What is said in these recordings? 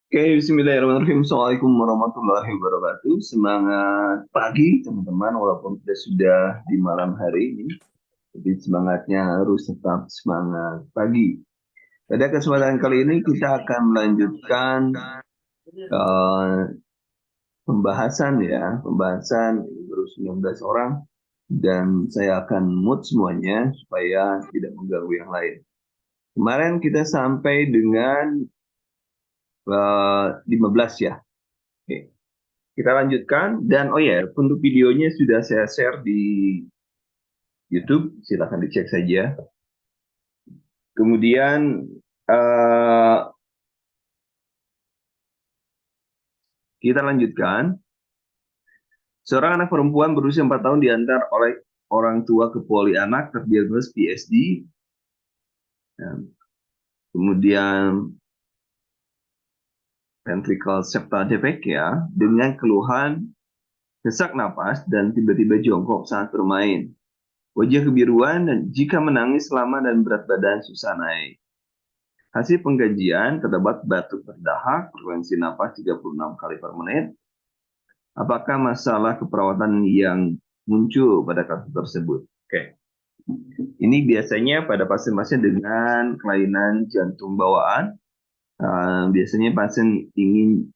Oke, bismillahirrahmanirrahim. Assalamualaikum warahmatullahi wabarakatuh. Semangat pagi, teman-teman, walaupun kita sudah di malam hari ini, tapi semangatnya harus tetap semangat pagi. Pada kesempatan kali ini, kita akan melanjutkan eh, pembahasan baru 19 orang, dan saya akan mute semuanya supaya tidak mengganggu yang lain. Kemarin kita sampai dengan 15 ya. Oke. Kita lanjutkan, dan oh ya, untuk videonya sudah saya share di YouTube, silahkan dicek saja. Kemudian kita lanjutkan. Seorang anak perempuan berusia 4 tahun diantar oleh orang tua ke poli anak terdiagnosis PSD. Kemudian ventricle septal defect ya, dengan keluhan sesak napas dan tiba-tiba jongkok saat bermain. Wajah kebiruan dan jika menangis lama dan berat badan susah naik. Hasil pengkajian terdapat batuk berdahak, frekuensi napas 36 kali per menit. Apakah masalah keperawatan yang muncul pada kasus tersebut? Oke. Ini biasanya pada pasien-pasien dengan kelainan jantung bawaan. Biasanya pasien ingin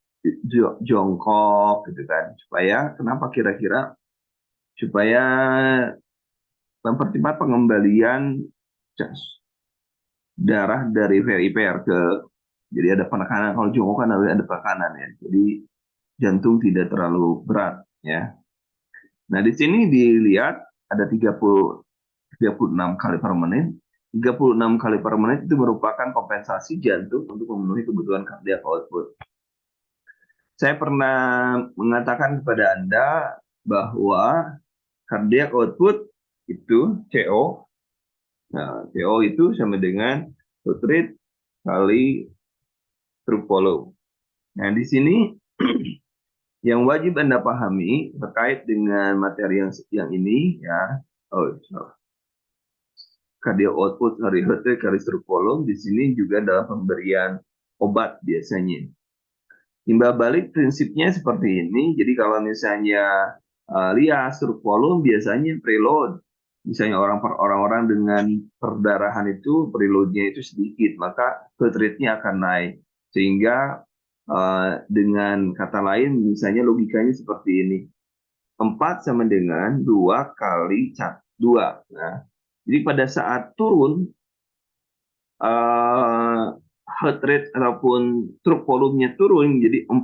jongkok gitu kan. Kenapa kira-kira? Supaya mempercepat pengembalian darah dari perifer jadi ada penekanan, kalau jongkok kan ada penekanan ya, jadi jantung tidak terlalu berat ya. Nah, di sini dilihat ada 36 kali per menit. 36 kali per menit itu merupakan kompensasi jantung untuk memenuhi kebutuhan cardiac output. Saya pernah mengatakan kepada Anda bahwa cardiac output itu CO. Nah, CO itu sama dengan heart rate kali stroke volume. Nah, di sini yang wajib Anda pahami terkait dengan materi yang ini ya. Cardiac output kali heart rate kali stroke volume di sini juga dalam pemberian obat biasanya. Timbal balik prinsipnya seperti ini. Jadi kalau misalnya lihat stroke volume biasanya preload. Misalnya orang-orang dengan perdarahan itu preloadnya itu sedikit, maka heart rate-nya akan naik. Sehingga dengan kata lain, misalnya logikanya seperti ini. 4 sama dengan 2 kali 2. Nah, jadi pada saat turun, heart rate ataupun stroke volumenya turun, jadi 4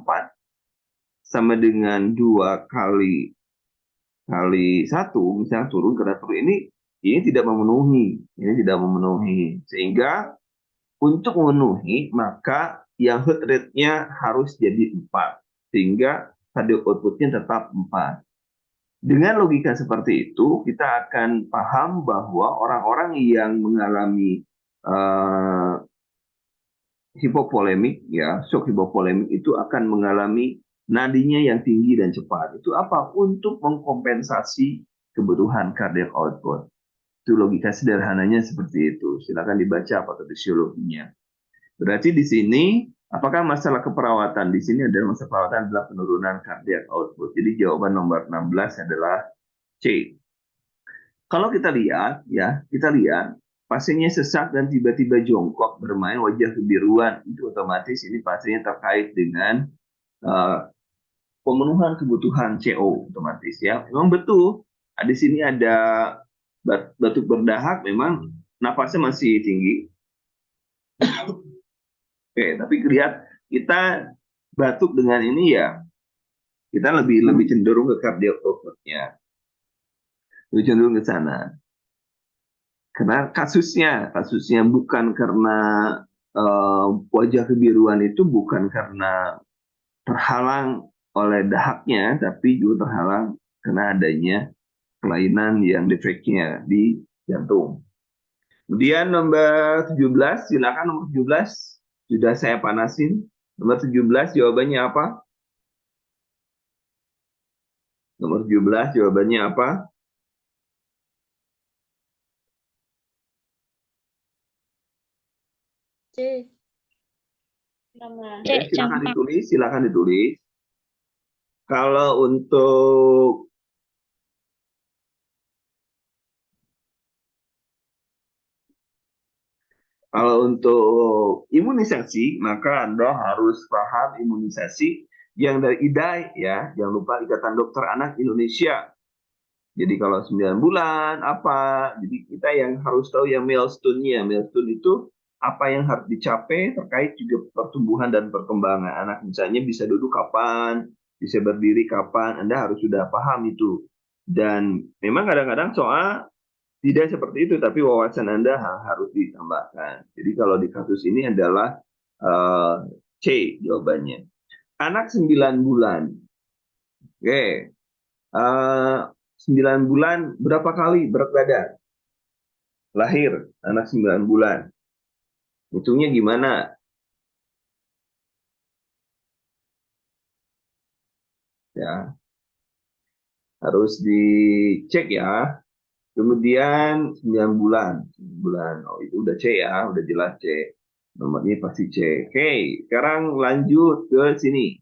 sama dengan 2 kali 1, misalnya turun karena turun ini tidak memenuhi, sehingga untuk memenuhi maka yang heart rate-nya harus jadi 4 sehingga cardiac output-nya tetap 4. Dengan logika seperti itu kita akan paham bahwa orang-orang yang mengalami hipovolemik ya, shock hipovolemik itu akan mengalami nadinya yang tinggi dan cepat. Itu apa? Untuk mengkompensasi kebutuhan cardiac output. Itu logika sederhananya seperti itu. Silakan dibaca patofisiologinya. Berarti di sini, apakah masalah keperawatan? Di sini adalah masalah perawatan adalah penurunan cardiac output. Jadi jawaban nomor 16 adalah C. Kalau kita lihat, ya, kita lihat pasiennya sesak dan tiba-tiba jongkok bermain wajah kebiruan, itu otomatis ini pasiennya terkait dengan uh, pemenuhan kebutuhan CO otomatis ya. Memang betul. Di sini ada batuk berdahak, memang napasnya masih tinggi. Oke, tapi lihat kita batuk dengan ini ya, kita lebih cenderung ke cardiac output-nya, lebih cenderung ke sana. Karena kasusnya bukan karena wajah kebiruan itu bukan karena terhalang oleh dahaknya, tapi juga terhalang karena adanya kelainan yang defeknya di jantung. Kemudian nomor 17, silakan nomor 17. Sudah saya panasin. Nomor 17 jawabannya apa? Nomor 17 jawabannya apa? C. Oke, silakan ditulis. Kalau untuk imunisasi, maka Anda harus paham imunisasi yang dari IDAI ya. Jangan lupa Ikatan Dokter Anak Indonesia. Jadi kalau 9 bulan apa? Jadi kita yang harus tahu yang milestone-nya. Milestone itu apa yang harus dicapai terkait juga pertumbuhan dan perkembangan anak. Misalnya bisa duduk kapan, bisa berdiri kapan, Anda harus sudah paham itu. Dan memang kadang-kadang soal tidak seperti itu, tapi wawasan Anda harus ditambahkan. Jadi kalau di kasus ini adalah C jawabannya. Anak 9 bulan. Oke. 9 bulan berapa kali berat badan? Lahir anak 9 bulan. Hitungnya gimana? Ya, harus dicek ya. Kemudian 9 bulan. 9 bulan. Oh, itu udah C ya, udah jelas C. Nomornya pasti C. Oke, sekarang lanjut ke sini.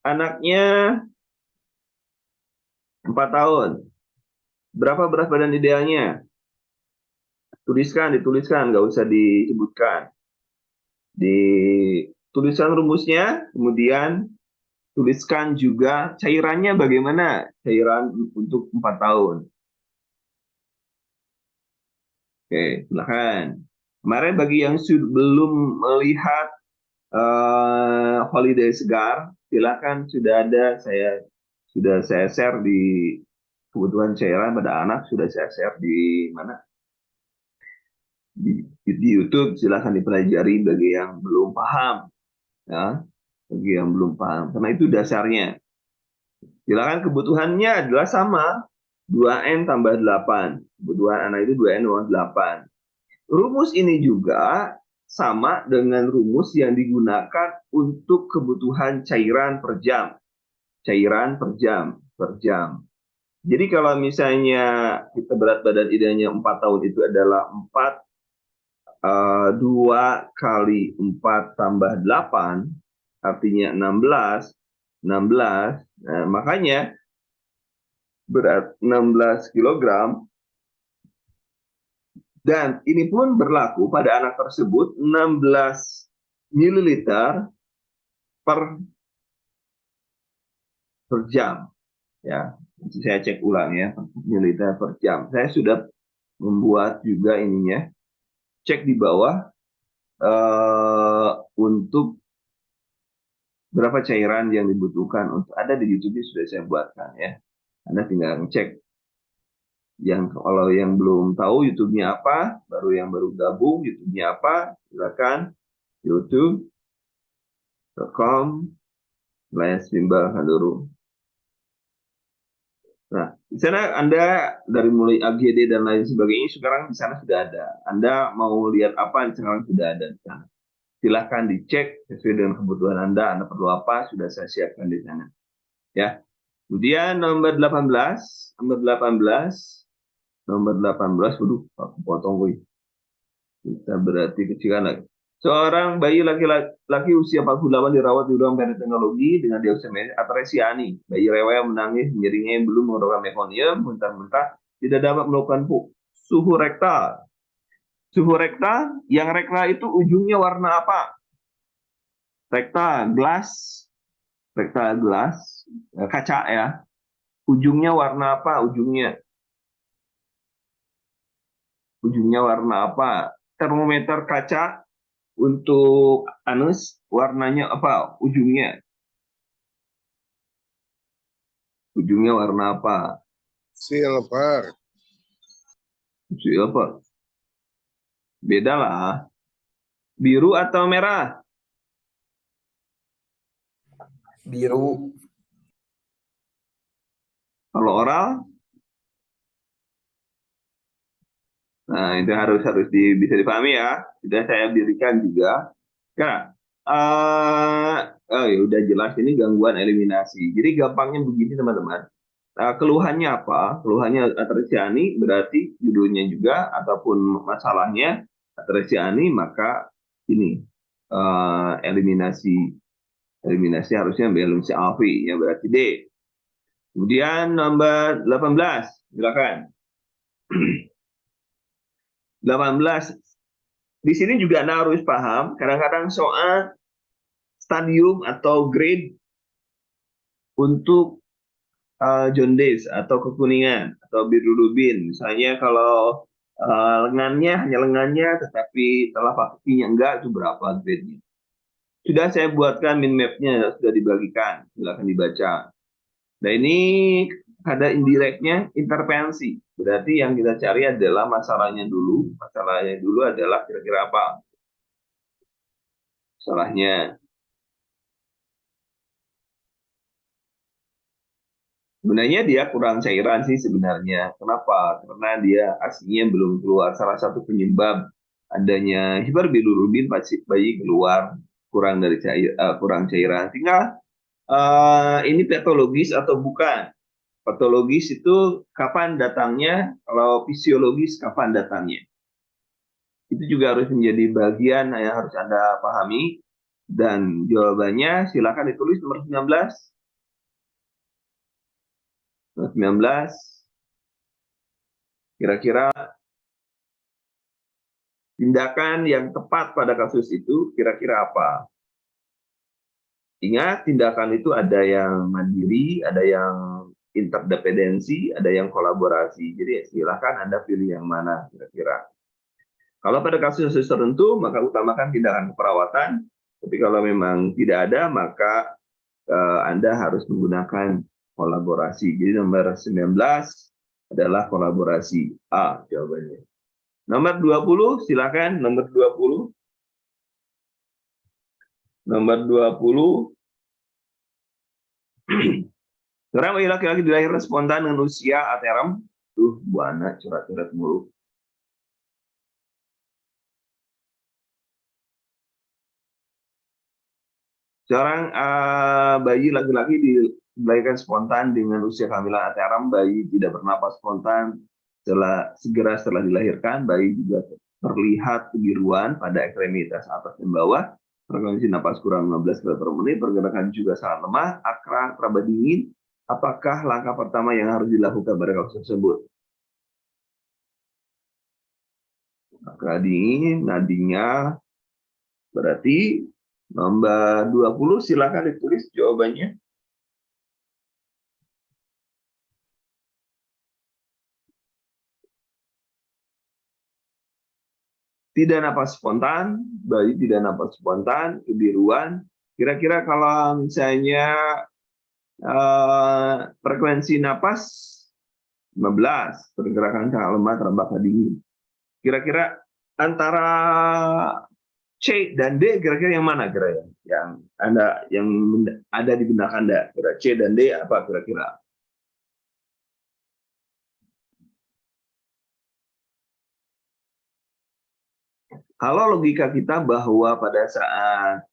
Anaknya 4 tahun. Berapa berat badan idealnya? Dituliskan, nggak usah disebutkan. Dituliskan rumusnya, kemudian tuliskan juga cairannya bagaimana. Cairan untuk 4 tahun. Oke, silakan. Kemarin bagi yang belum melihat Holiday Segar, silakan sudah ada saya share di kebutuhan cairan pada anak, sudah saya share di mana? Di YouTube. Silakan dipelajari bagi yang belum paham ya, bagi yang belum paham karena itu dasarnya. Silakan, kebutuhannya adalah sama, 2N tambah 8. Kebutuhan anak itu 2N tambah 8. Rumus ini juga sama dengan rumus yang digunakan untuk kebutuhan cairan per jam. Cairan per jam. Jadi kalau misalnya kita berat badan idealnya 4 tahun itu adalah 2 kali 4 tambah 8, artinya 16. Nah, makanya berat 16 kilogram. Dan ini pun berlaku pada anak tersebut 16 mililiter per jam. Ya, saya cek ulang ya, mililiter per jam. Saya sudah membuat juga ininya, cek di bawah untuk berapa cairan yang dibutuhkan. Untuk ada di YouTube sudah saya buatkan ya. Anda tinggal ngecek. Kalau yang belum tahu YouTube-nya apa, yang baru gabung YouTube-nya apa, silakan youtube.com/Bimbal Handuru. Nah, di sana Anda dari mulai AGD dan lain sebagainya sekarang di sana sudah ada. Anda mau lihat apa sekarang sudah ada di sana. Silahkan dicek sesuai dengan kebutuhan Anda perlu apa, sudah saya siapkan di sana. Ya. Kemudian nomor 18, waduh, aku potong gue. Kita berarti kecilkan lagi. Seorang bayi laki-laki usia 48 dirawat di ruang teknologi dengan atresiani. Bayi rewel menangis, nyerinya yang belum mengeluarkan mekonium, muntah-muntah, tidak dapat melakukan suhu rektal. Suhu rektal, yang rektal itu ujungnya warna apa? Rektal gelas, kaca ya. Ujungnya warna apa? Ujungnya warna apa? Termometer kaca untuk anus warnanya apa? Ujungnya warna apa? Silver. Silver. Beda lah. Biru atau merah? Biru. Kalau oral? Nah, itu harus bisa dipahami ya. Sudah saya berikan juga. Ya, ya udah jelas ini gangguan eliminasi. Jadi gampangnya begini teman-teman. Keluhannya apa? Keluhannya atresiani berarti judulnya juga ataupun masalahnya atresiani, maka ini eliminasi harusnya eliminasi alfi ya, berarti D. Kemudian nomor 18, silakan. 18. Di sini juga Anda harus paham, kadang-kadang soal stadium atau grade untuk jaundice atau kekuningan atau bilirubin. Misalnya kalau hanya lengannya, tetapi telapak kakinya enggak, itu berapa grade-nya. Sudah saya buatkan min map-nya, sudah dibagikan, silakan dibaca. Nah ini ada indirectnya intervensi. Berarti yang kita cari adalah masalahnya dulu. Masalahnya dulu adalah kira-kira apa? Masalahnya. Sebenarnya dia kurang cairan sih sebenarnya. Kenapa? Karena dia aslinya belum keluar. Salah satu penyebab adanya hiperbilirubin bayi keluar kurang cairan. Tinggal ini patologis atau bukan. Patologis itu kapan datangnya, kalau fisiologis kapan datangnya. Itu juga harus menjadi bagian yang harus Anda pahami. Dan jawabannya silakan ditulis nomor 19. Nomor 19. Kira-kira tindakan yang tepat pada kasus itu kira-kira apa? Ingat, tindakan itu ada yang mandiri, ada yang interdependensi, ada yang kolaborasi. Jadi silakan Anda pilih yang mana kira-kira. Kalau pada kasus tertentu, maka utamakan tindakan keperawatan. Tapi kalau memang tidak ada, maka Anda harus menggunakan kolaborasi. Jadi nomor 19 adalah kolaborasi. A jawabannya. Nomor 20, silakan nomor 20. Nomor 20. Seorang bayi laki-laki dilahirkan spontan dengan usia aterem. Bu anak curhat-curhat mulu. Seorang bayi laki-laki dilahirkan spontan dengan usia kehamilan aterem. Bayi tidak bernapas spontan. Segera setelah dilahirkan, bayi juga terlihat kebiruan pada ekstremitas atas dan bawah. Frekuensi napas kurang 15 kali per menit, pergerakan juga sangat lemah, akrab, raba dingin. Apakah langkah pertama yang harus dilakukan pada kasus tersebut? Akrab dingin, nadinya berarti nomor 20, silakan ditulis jawabannya. Tidak napas spontan, bayi tidak napas spontan, kebiruan. Kira-kira kalau misalnya frekuensi napas 15, pergerakan sangat lemah, terbakar dingin. Kira-kira antara C dan D, kira-kira yang mana kira-kira yang ada di benak Anda? Kira C dan D apa kira-kira? Kalau logika kita bahwa pada saat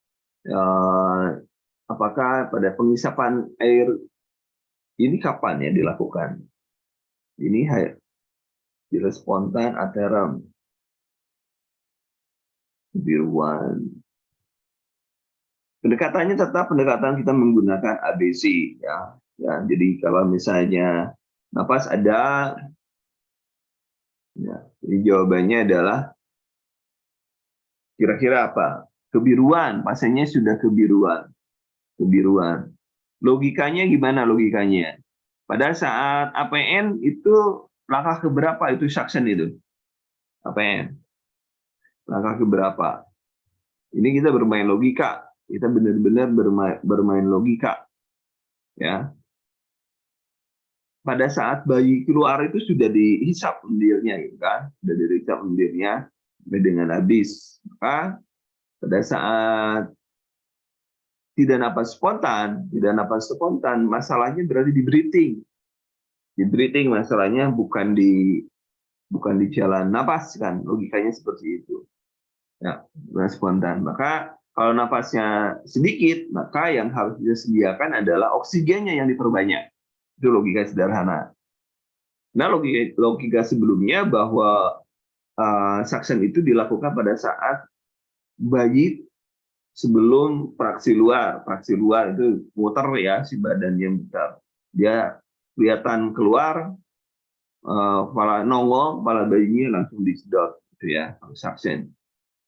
apakah pada pengisapan air Ini kapan ya dilakukan? Ini virus spontan aterem kebiruan. Pendekatannya tetap pendekatan kita menggunakan ABC ya. Ya, jadi kalau misalnya napas ada, ya, jadi jawabannya adalah kira-kira apa? Kebiruan, pasiennya sudah kebiruan. Kebiruan. Logikanya gimana logikanya? Pada saat APN itu langkah keberapa itu suction itu? APN. Langkah keberapa? Ini kita bermain logika. Kita benar-benar bermain logika. Ya. Pada saat bayi keluar itu sudah dihisap lendirnya, gitu kan? Sudah dihisap lendirnya dengan habis. Maka pada saat tidak napas spontan, masalahnya berarti di breathing. Di breathing masalahnya bukan di jalan napas kan, logikanya seperti itu. Ya, spontan. Maka kalau napasnya sedikit, maka yang harus disediakan adalah oksigennya yang diperbanyak. Itu logika sederhana. Nah, logika sebelumnya bahwa suction itu dilakukan pada saat bayi sebelum praksi luar. Praksi luar itu muter ya, si badannya muter. Dia kelihatan keluar, kepala nongol, kepala bayinya langsung disedot, gitu ya, suction.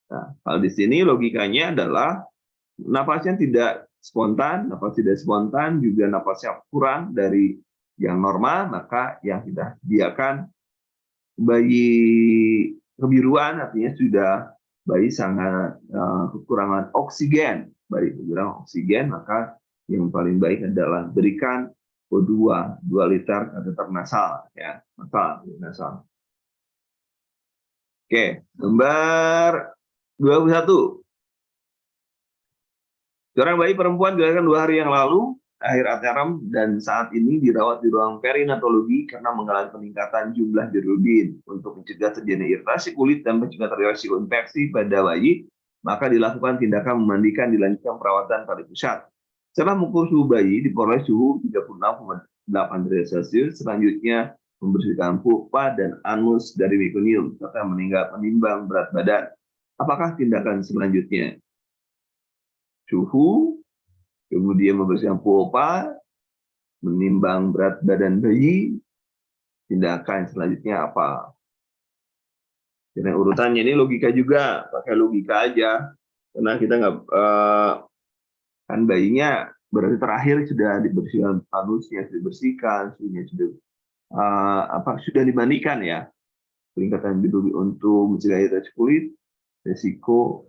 Nah, kalau di sini logikanya adalah napasnya tidak spontan, juga napasnya kurang dari yang normal, maka yang kita sediakan bayi kebiruan artinya sudah bayi sangat kekurangan oksigen. Bayi kekurangan oksigen, maka yang paling baik adalah berikan O2 2 liter kateter nasal ya, nasal. Oke, nomor 21. Seorang bayi perempuan dilahirkan 2 hari yang lalu, akhir aterem, dan saat ini dirawat di ruang perinatologi karena mengalami peningkatan jumlah bilirubin. Untuk mencegah terjadinya iritasi kulit dan mencegah terjadinya risiko infeksi pada bayi, maka dilakukan tindakan memandikan, dilanjutkan perawatan pada pusat. Setelah mengukur suhu bayi, diperoleh suhu 36,8 derajat Celcius, selanjutnya membersihkan pupa dan anus dari mekonium, serta menimbang berat badan. Apakah tindakan selanjutnya? Suhu, kemudian membersihkan pupa, menimbang berat badan bayi, tindakan selanjutnya apa? Karena urutannya ini logika juga, pakai logika aja. Karena kita nggak, kan bayinya berarti terakhir sudah dibersihkan anusnya, sudah dibersihkan, suhunya sudah dimandikan ya. Peningkatan bilirubin untuk mencegah iritasi kulit, resiko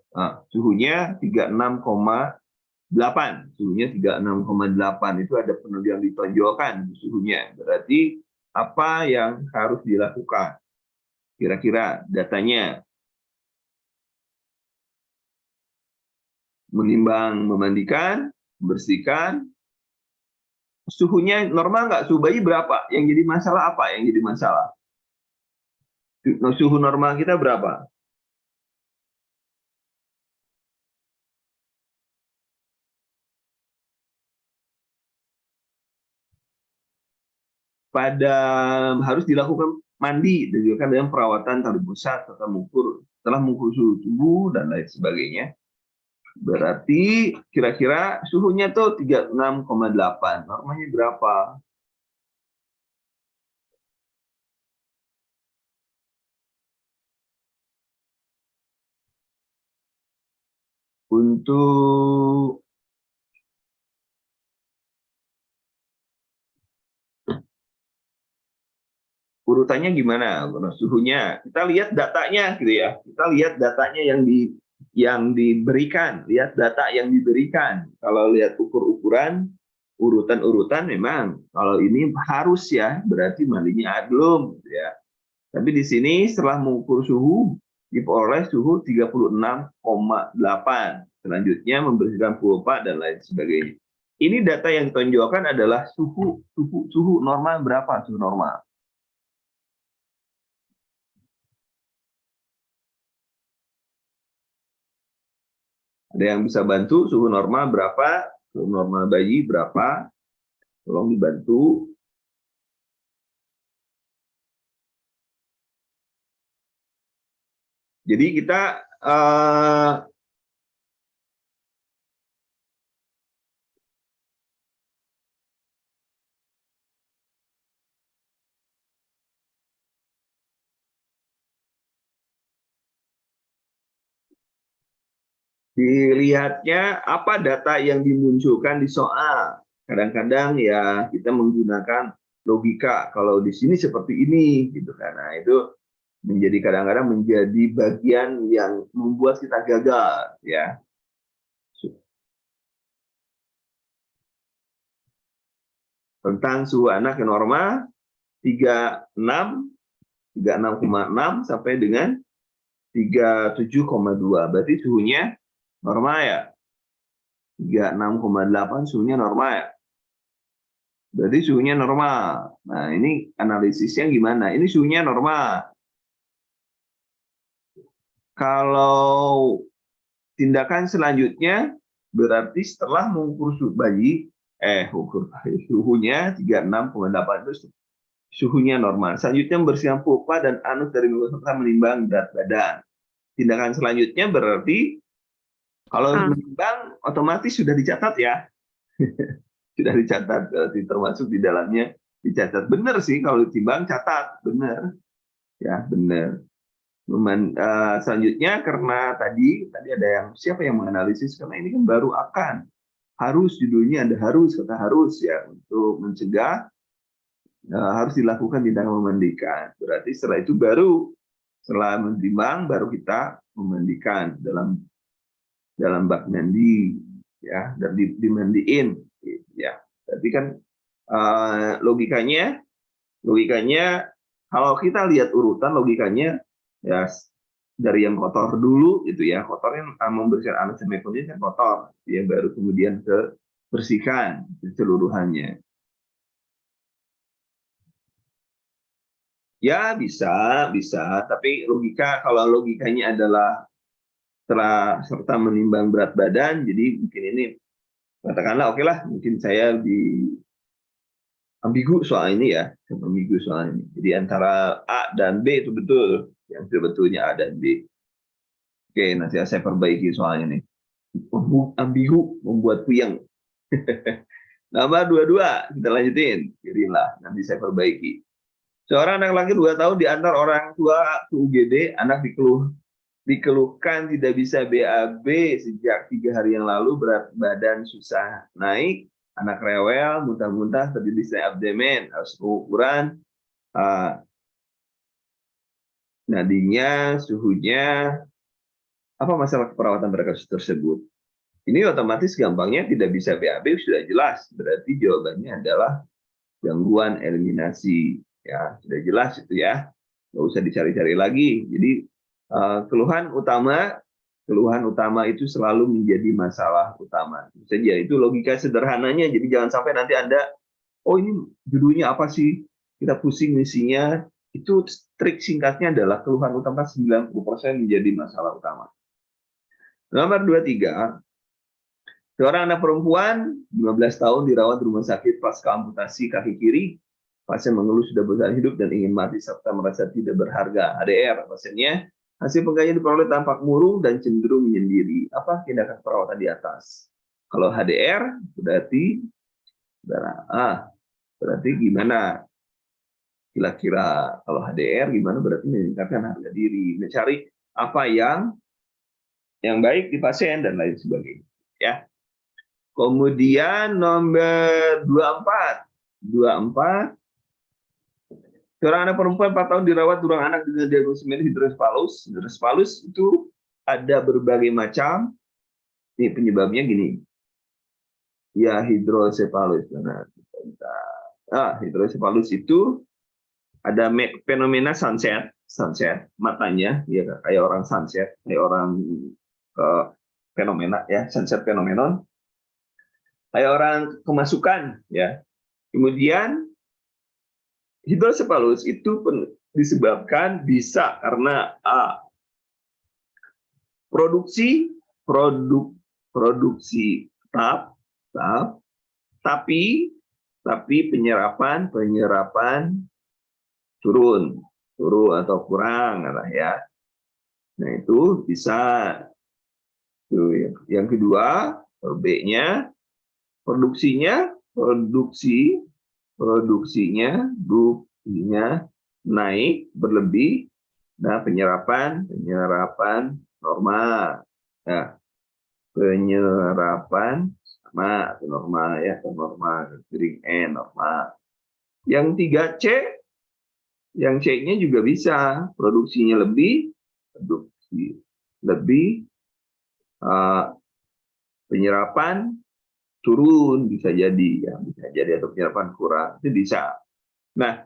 suhunya 36,8, suhunya 36,8 itu ada penelitian ditonjolkan suhunya. Berarti apa yang harus dilakukan? Kira-kira datanya menimbang, memandikan, membersihkan. Suhunya normal nggak? Suhu bayi berapa? Yang jadi masalah apa? Yang jadi masalah? Suhu normal kita berapa? Harus dilakukan mandi dan juga dengan perawatan tabib pusat setelah mengukur suhu tubuh dan lain sebagainya. Berarti kira-kira suhunya tuh 36,8. Normalnya berapa? Untuk urutannya gimana? Suhunya. Kita lihat datanya gitu ya. Kita lihat datanya yang diberikan, lihat data yang diberikan. Kalau lihat ukur-ukuran, urutan-urutan memang kalau ini harus ya, berarti mandinya belum ya. Tapi di sini setelah mengukur suhu diperoleh suhu 36,8. Selanjutnya membersihkan pulpa dan lain sebagainya. Ini data yang ditonjolkan adalah suhu normal berapa? Suhu normal. Ada yang bisa bantu suhu normal berapa? Suhu normal bayi berapa? Tolong dibantu. Jadi kita dilihatnya apa data yang dimunculkan di soal. Kadang-kadang ya kita menggunakan logika. Kalau di sini seperti ini, gitu kan. Nah, itu menjadi kadang-kadang menjadi bagian yang membuat kita gagal, ya. Tentang suhu anak yang normal 36,6 sampai dengan 37,2. Berarti suhunya normal ya. 36,8 suhunya normal ya. Berarti suhunya normal. Nah, ini analisisnya gimana? Ini suhunya normal. Kalau tindakan selanjutnya berarti setelah mengukur suhunya 36,8 itu suhunya normal. Selanjutnya membersihkan pupa dan anus dari serta menimbang berat badan. Tindakan selanjutnya berarti kalau menimbang otomatis sudah dicatat ya. Sudah dicatat, berarti termasuk di dalamnya dicatat. Benar sih kalau ditimbang catat, benar. Ya, benar. Selanjutnya karena tadi ada yang siapa yang menganalisis, karena ini kan baru akan harus, judulnya ada harus, kata harus ya, untuk mencegah harus dilakukan tindakan memandikan. Berarti setelah itu setelah menimbang baru kita memandikan dalam bak mandi ya, dan dimandiin ya. Tapi kan logikanya kalau kita lihat urutan logikanya ya dari yang kotor dulu itu ya, kotor yang membersihkan anak sampai kondisi yang kotor ya, baru kemudian ke bersihkan keseluruhannya. Ya bisa, tapi kalau logikanya adalah serta menimbang berat badan, jadi mungkin ini katakanlah oke lah, mungkin saya ambigu soal ini ya, ambigu soal ini. Jadi antara A dan B itu betul, yang sebetulnya A dan B. Oke, nanti saya perbaiki soalnya nih. Ambigu membuat puyeng. Nomor 22, kita lanjutin. Kirimlah, nanti saya perbaiki. Seorang anak laki 2 tahun diantar orang tua ke UGD, anak dikeluhkan tidak bisa BAB sejak 3 hari yang lalu, berat badan susah naik, anak rewel, muntah-muntah, terdiri dari abdomen, harus ukuran, nadinya, suhunya, apa masalah perawatan pada kasus tersebut? Ini otomatis gampangnya tidak bisa BAB sudah jelas, berarti jawabannya adalah gangguan eliminasi. Ya, sudah jelas itu ya, nggak usah dicari-cari lagi. Jadi keluhan utama itu selalu menjadi masalah utama. Saja itu logika sederhananya. Jadi jangan sampai nanti Anda, oh ini judulnya apa sih? Kita pusing misinya. Itu trik singkatnya adalah keluhan utama 90% menjadi masalah utama. Nomor 23, seorang anak perempuan 15 tahun dirawat di rumah sakit pasca amputasi kaki kiri. Pasien mengeluh sudah bertahan hidup dan ingin mati serta merasa tidak berharga. HDR pasiennya, hasil pengkajian diperoleh tampak murung dan cenderung menyendiri. Apa tindakan perawatan di atas? Kalau HDR berarti gimana? Kira-kira kalau HDR gimana? Berarti meningkatkan harga diri, mencari apa yang baik di pasien dan lain sebagainya. Ya. Kemudian nomor 24. Seorang anak perempuan 4 tahun dirawat di ruang anak dengan diagnosis medis hidrosefalus. Hidrosefalus itu ada berbagai macam. Ini penyebabnya gini. Ya, hidrosefalus. Hidrosefalus itu ada fenomena sunset matanya, ya kayak orang sunset, kayak orang fenomena ya, sunset phenomenon. Kayak orang kemasukan ya. Kemudian hidrosefalus itu disebabkan bisa karena produksi tetap, tapi tapi penyerapan turun atau kurang lah ya. Nah itu bisa. Yang kedua, B-nya produksinya naik berlebih. Nah penyerapan normal. Nah, penyerapan sama atau normal ya, atau normal, ring N normal. Yang 3C, yang C-nya juga bisa produksinya lebih, penyerapan turun, bisa jadi ya, bisa jadi, atau penyerapan kurang, itu bisa. Nah,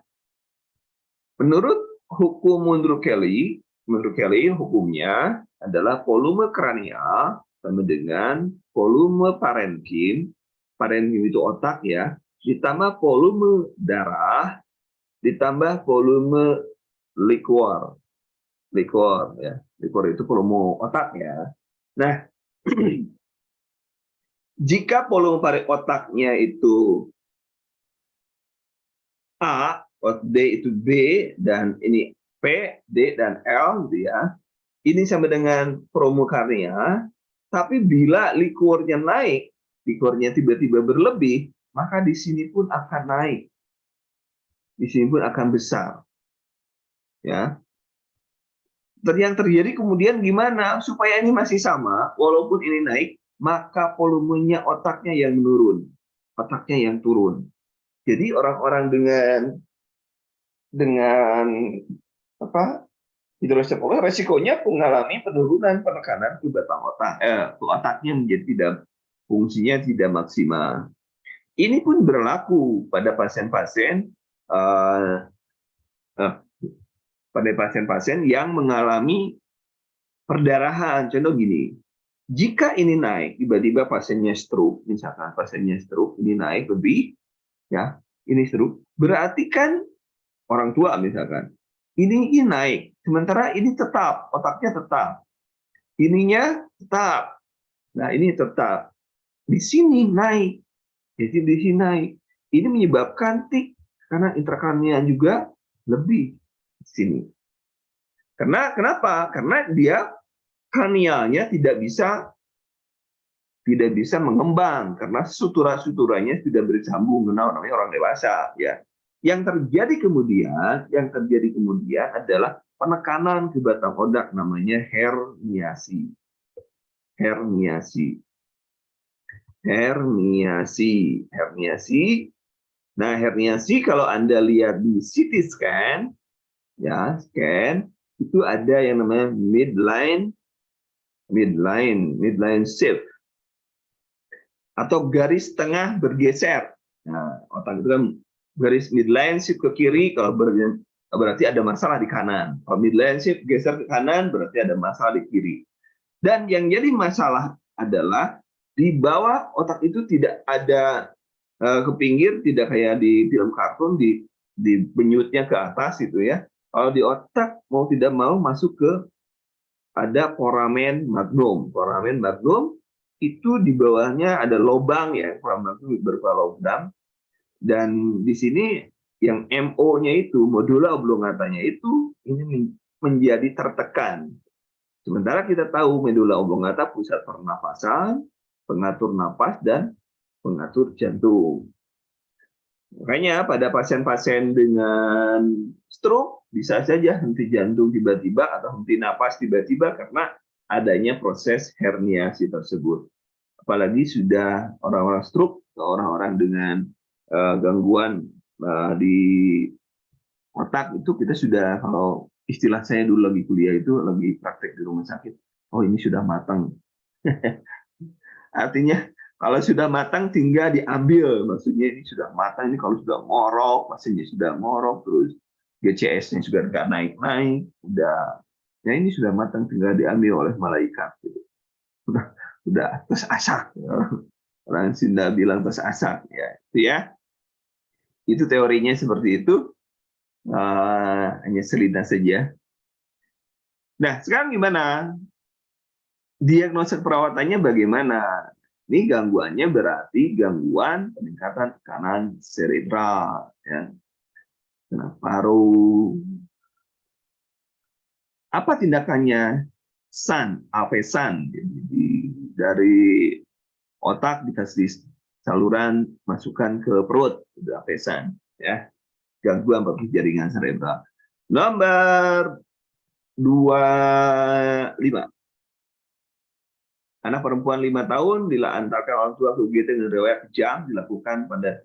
menurut hukum Monroe-Kelly hukumnya adalah volume kranial sama dengan volume parenkim itu otak ya, ditambah volume darah, ditambah volume liquor ya, liquor itu volume otak ya. Nah, jika volume otaknya itu A, D itu B, dan ini P, D, dan L, gitu ya. Ini sama dengan volume karnia, tapi bila liquornya naik, liquornya tiba-tiba berlebih, maka di sini pun akan naik. Di sini pun akan besar. Ya. Yang terjadi kemudian gimana? Supaya ini masih sama, walaupun ini naik, maka volumenya otaknya yang menurun. Otaknya yang turun. Jadi orang-orang dengan hidrosefalus resikonya mengalami penurunan penekanan ke batang otak. Otaknya menjadi fungsinya tidak maksimal. Ini pun berlaku pada pasien-pasien yang mengalami perdarahan. Contoh gini, jika ini naik, tiba-tiba pasiennya stroke, misalkan pasiennya stroke, ini naik lebih, ya, ini stroke, berarti kan orang tua misalkan, ini naik, sementara ini tetap, otaknya tetap, ininya tetap, nah ini tetap, di sini naik, jadi di sini naik, ini menyebabkan tik, karena intrakranial juga lebih di sini. Kenapa? Karena dia kranialnya tidak bisa mengembang karena sutura-suturanya sudah bersambung, namanya orang dewasa ya. Yang terjadi kemudian adalah penekanan ke batang otak, namanya herniasi. Nah, herniasi kalau Anda lihat di CT scan, ya, itu ada yang namanya midline shift atau garis tengah bergeser. Nah, otak itu kan garis midline shift ke kiri, kalau berarti ada masalah di kanan. Kalau midline shift geser ke kanan, berarti ada masalah di kiri. Dan yang jadi masalah adalah di bawah otak itu tidak ada ke pinggir, tidak kayak di film kartun di benyutnya ke atas itu ya. Kalau di otak mau tidak mau masuk ke ada foramen magnum. Foramen magnum itu di bawahnya ada lubang ya, foramen magnum berupa lubang. Dan di sini yang MO-nya itu, medula oblongatanya itu, ini menjadi tertekan. Sementara kita tahu medula oblongata pusat pernafasan, pengatur napas, dan pengatur jantung. Makanya pada pasien-pasien dengan stroke bisa saja henti jantung tiba-tiba atau henti napas tiba-tiba karena adanya proses herniasi tersebut. Apalagi sudah orang-orang stroke, orang-orang dengan gangguan di otak itu kita sudah, kalau istilah saya dulu lagi kuliah itu lagi praktek di rumah sakit, oh ini sudah matang. Artinya kalau sudah matang tinggal diambil, maksudnya ini sudah matang, ini kalau sudah ngorok, pasiennya sudah ngorok, terus GCS-nya sudah nggak naik-naik, ya ini sudah matang tinggal diambil oleh malaikat. Gitu. Udah terus asak, orang Sunda bilang terus asak, ya itu ya. Itu teorinya seperti itu, hanya selintas saja. Nah sekarang gimana? Diagnosa perawatannya bagaimana? Ini gangguannya berarti gangguan peningkatan tekanan cerebral, ya. Kena paru. Apa tindakannya? Avesan. Jadi dari otak dikasih saluran masukkan ke perut, itu avesan, ya. Gangguan perpus jaringan cerebral. Nomor 25. Anak perempuan 5 tahun diantarkan orang tua ke UGD dengan riwayat kejang dilakukan pada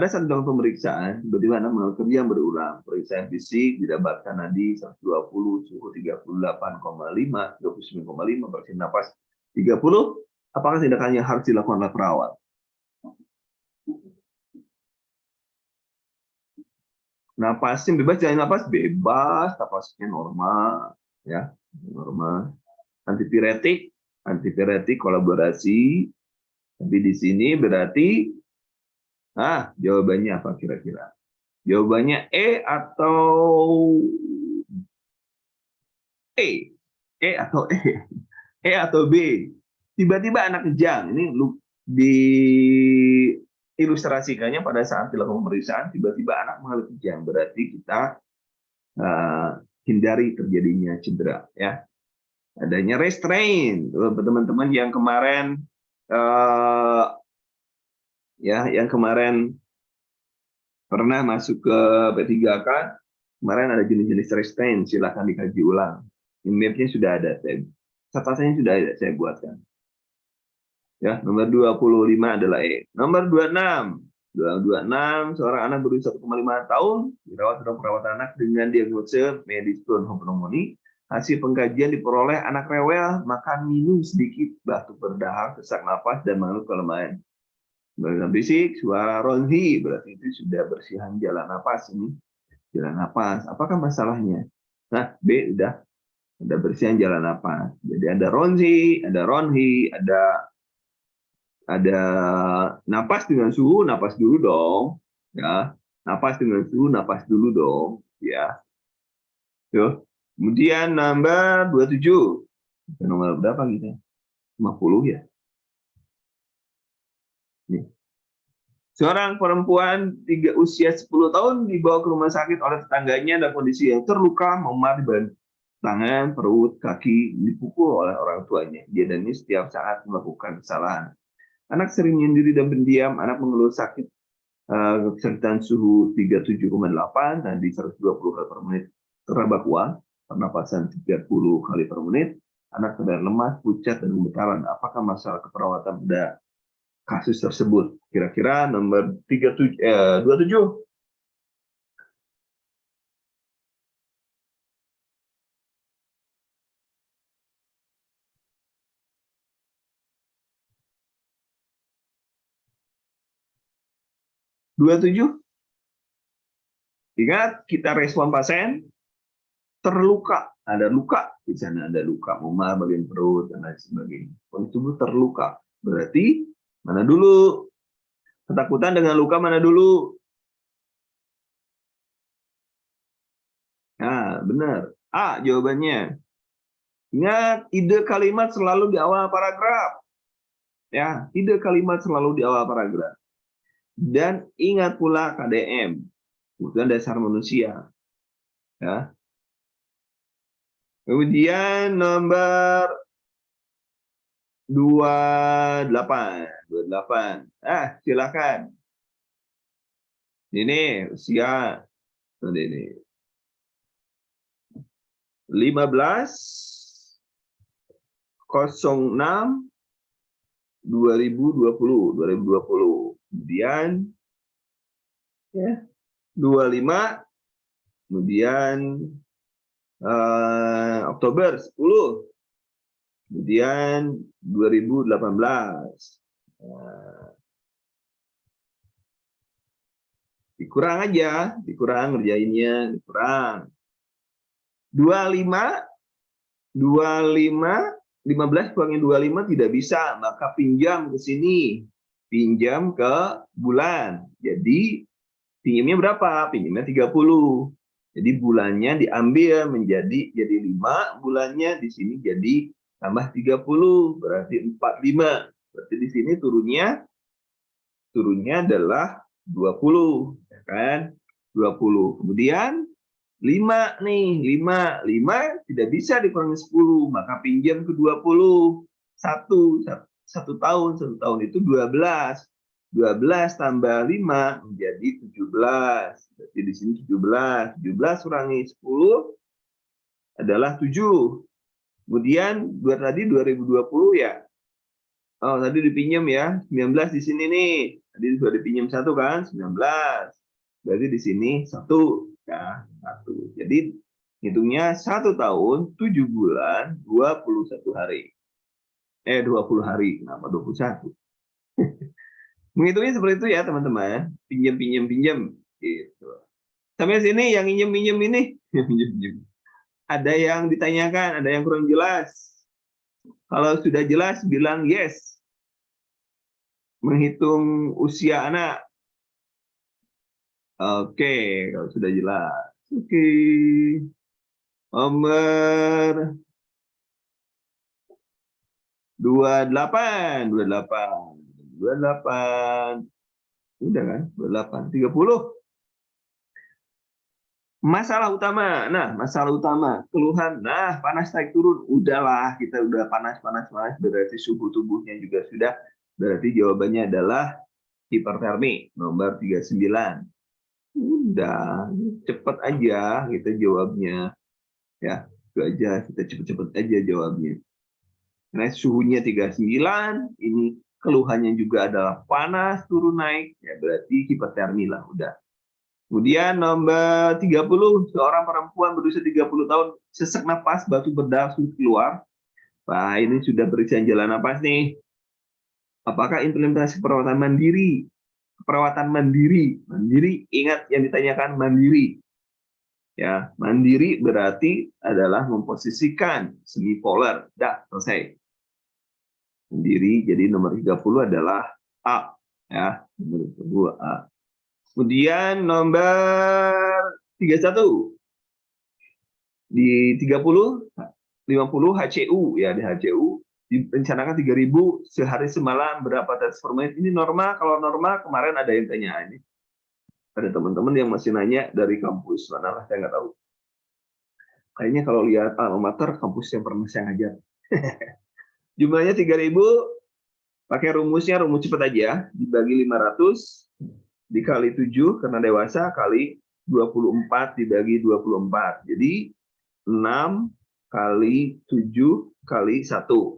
saat dalam pemeriksaan, tiba-tiba anak mengalami kerja berulang. Pemeriksaan fisik didapatkan nadi 120, suhu 38,5, 29,5, bersin napas 30. Apakah tindakannya harus dilakukan oleh perawat? Napasnya bebas, jalan napas bebas, napasnya normal, ya, normal. Antipiretik kolaborasi, tapi di sini berarti, jawabannya apa kira-kira? Jawabannya E atau E? E atau E? E atau B? Tiba-tiba anak kejang, ini diilustrasikannya pada saat dilakukan pemeriksaan, tiba-tiba anak mengalami kejang, berarti kita hindari terjadinya cedera, ya. Adanya restrain, teman-teman yang kemarin yang kemarin pernah masuk ke P3K, kemarin ada jenis-jenis restrain, silahkan dikaji ulang. Mapnya sudah ada, catatannya sudah ada, saya buatkan. Ya, nomor 25 adalah E. Nomor 26, seorang anak berusia 1,5 tahun dirawat dalam perawatan anak dengan diagnosis medis pneumonia. Hasil pengkajian diperoleh anak rewel, makan minum sedikit, batuk berdahak, sesak napas, dan mengeluh kelemahan. Bagian fisik, suara ronhi, berarti itu sudah bersihan jalan napas ini. Jalan napas, apakah masalahnya? Nah, B udah ada bersihan jalan napas. Jadi ada ronhi, ada napas dengan suhu, napas dulu dong, ya. Napas dengan suhu, napas dulu dong, ya. Tuh. Kemudian nomor 27. Nomor berapa gitu? 50 ya. Nih. Seorang perempuan usia 10 tahun dibawa ke rumah sakit oleh tetangganya dalam kondisi yang terluka, memar di bagian tangan, perut, kaki, dipukul oleh orang tuanya. Dia dan ini setiap saat melakukan kesalahan. Anak sering menyendiri dan pendiam, anak mengeluh sakit kesakitan suhu 37,8 dan di 120 kali per menit teraba kuat, pernapasan 30 kali per menit, anak terlihat lemas, pucat, dan gemetaran. Apakah masalah keperawatan pada kasus tersebut? Kira-kira nomor 27. 27. Ingat, kita respon pasien terluka, ada luka di sana, ada luka memar bagian perut dan lain sebagainya. Kondisi tubuh terluka, berarti mana dulu? Ketakutan dengan luka mana dulu? Nah, benar. A jawabannya. Ingat, ide kalimat selalu di awal paragraf. Ya, ide kalimat selalu di awal paragraf. Dan ingat pula KDM, kebutuhan dasar manusia. Ya. Kemudian nomor 28. Silakan. Ini usia ini 15/06/2020. Kemudian ya 25, kemudian Oktober 10, kemudian 2018. Dikurang aja, dikurang ngerjainnya, dikurang. 15 kurangin 25 tidak bisa, maka pinjam ke sini. Pinjam ke bulan. Jadi pinjamnya berapa? Pinjamnya 30. Jadi bulannya diambil jadi 5, bulannya di sini jadi tambah 30, berarti 45. Berarti di sini turunnya adalah 20, ya kan? 20. Kemudian 5 nih, 5 tidak bisa dikurangi 10, maka pinjam ke 20. 1 tahun itu 12. 12 tambah 5 menjadi 17. Berarti di sini 17. 17 kurangi 10 adalah 7. Kemudian tadi 2020 ya. Oh, tadi dipinjam ya. 19 di sini nih. Tadi sudah dipinjam 1 kan? 19. Berarti di sini 1 ya, 1. Jadi hitungnya 1 tahun 7 bulan 21 hari. 20 hari. Kenapa 21? Menghitungnya seperti itu ya, teman-teman. Pinjam gitu. Sampai sini yang pinjam ini ada yang ditanyakan, ada yang kurang jelas. Kalau sudah jelas bilang yes. Menghitung usia anak. Oke, kalau sudah jelas. Oke. Nomor 28. Udah kan? 28. 30. Masalah utama. Nah, masalah utama, keluhan. Nah, panas naik turun. Udahlah, kita udah panas. Berarti suhu tubuhnya juga sudah. Berarti jawabannya adalah hipertermi. Nomor 39. Udah, cepet aja kita jawabnya. Ya, itu aja. Kita cepet-cepet aja jawabnya. Karena suhunya 39, ini keluhannya juga adalah panas turun naik. Ya, berarti hipertermi lah, udah. Kemudian nomor 30, seorang perempuan berusia 30 tahun sesak napas, batuk berdarah sulit keluar. Wah, ini sudah periksaan jalan napas nih. Apakah implementasi perawatan mandiri? Perawatan mandiri. Mandiri, ingat yang ditanyakan mandiri. Ya, mandiri berarti adalah memposisikan semipolar. Dah, selesai. Mandiri, jadi nomor 30 adalah A. Ya, nomor 2 A. Kemudian nomor 31. Di 30, 50 HCU ya, di HCU direncanakan 3.000 sehari semalam, berapa tes per menit. Ini normal. Kalau normal kemarin ada yang tanya ini. Ada teman-teman yang masih nanya dari kampus mana lah, saya nggak tahu. Kayaknya kalau lihat alma mater kampus yang pernah saya ngajar. Jumlahnya 3.000, pakai rumusnya, rumus cepat aja, dibagi 500 dikali 7 karena dewasa, kali 24 dibagi 24. Jadi 6 kali 7 kali 1.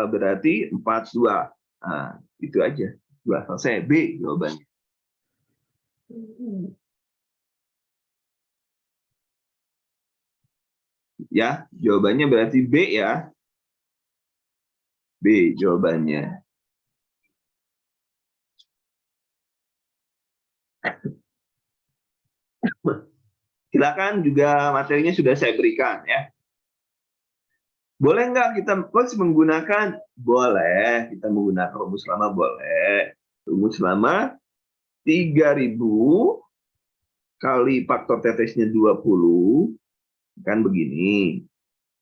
Berarti 42. Nah, itu aja. Selesai. B jawabannya. Ya, jawabannya berarti B ya. B jawabannya. Silakan, juga materinya sudah saya berikan ya. Boleh nggak kita coach menggunakan? Boleh, kita menggunakan rumus lama boleh. Rumus lama 3.000 kali faktor tetesnya 20, kan begini.